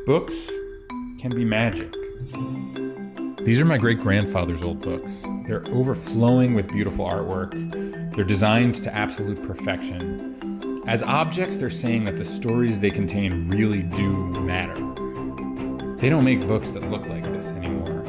books can be magic. These are my great-grandfather's old books. They're overflowing with beautiful artwork. They're designed to absolute perfection. As objects, they're saying that the stories they contain really do matter. They don't make books that look like this anymore.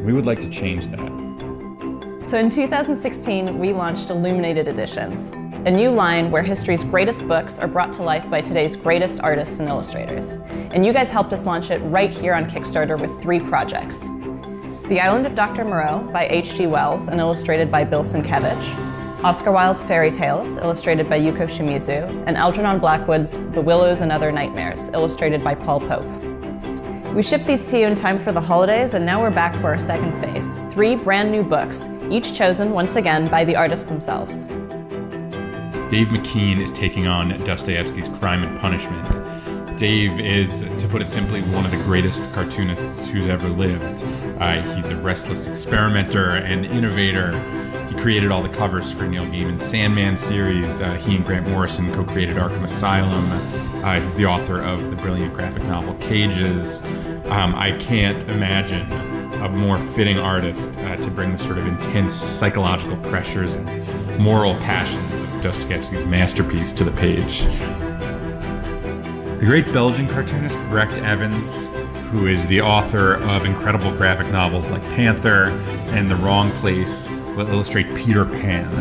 We would like to change that. So in 2016, we launched Illuminated Editions, a new line where history's greatest books are brought to life by today's greatest artists and illustrators. And you guys helped us launch it right here on Kickstarter with 3 projects. The Island of Dr. Moreau by H.G. Wells and illustrated by Bill Sienkiewicz, Oscar Wilde's Fairy Tales, illustrated by Yuko Shimizu, and Algernon Blackwood's The Willows and Other Nightmares, illustrated by Paul Pope. We shipped these to you in time for the holidays, and now we're back for our second phase. 3 brand new books, each chosen once again by the artists themselves. Dave McKean is taking on Dostoevsky's Crime and Punishment. Dave is, to put it simply, one of the greatest cartoonists who's ever lived. He's a restless experimenter and innovator. He created all the covers for Neil Gaiman's Sandman series. He and Grant Morrison co-created Arkham Asylum. He's the author of the brilliant graphic novel Cages. I can't imagine a more fitting artist to bring the sort of intense psychological pressures and moral passions of Dostoevsky's masterpiece to the page. The great Belgian cartoonist Brecht Evens, who is the author of incredible graphic novels like Panther and The Wrong Place, will illustrate Peter Pan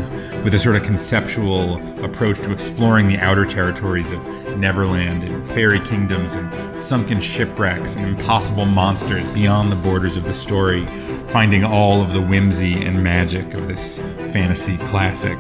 with a sort of conceptual approach to exploring the outer territories of Neverland and fairy kingdoms and sunken shipwrecks and impossible monsters beyond the borders of the story, finding all of the whimsy and magic of this fantasy classic.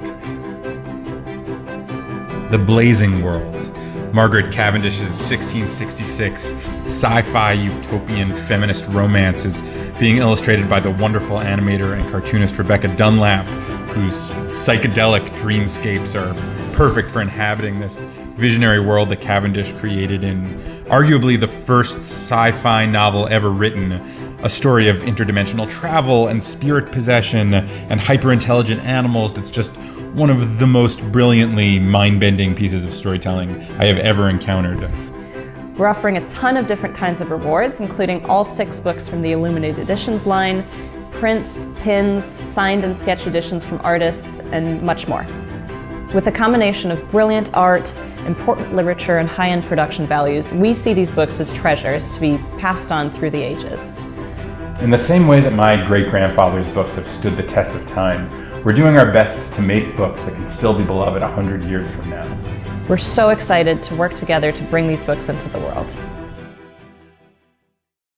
The Blazing World, Margaret Cavendish's 1666 sci-fi utopian feminist romance, is being illustrated by the wonderful animator and cartoonist Rebekka Dunlap, whose psychedelic dreamscapes are perfect for inhabiting this visionary world that Cavendish created in arguably the first sci-fi novel ever written, a story of interdimensional travel and spirit possession and hyper-intelligent animals that's just one of the most brilliantly mind-bending pieces of storytelling I have ever encountered. We're offering a ton of different kinds of rewards, including all 6 books from the Illuminated Editions line, prints, pins, signed and sketch editions from artists, and much more. With a combination of brilliant art, important literature, and high-end production values, we see these books as treasures to be passed on through the ages. In the same way that my great-grandfather's books have stood the test of time, we're doing our best to make books that can still be beloved 100 years from now. We're so excited to work together to bring these books into the world.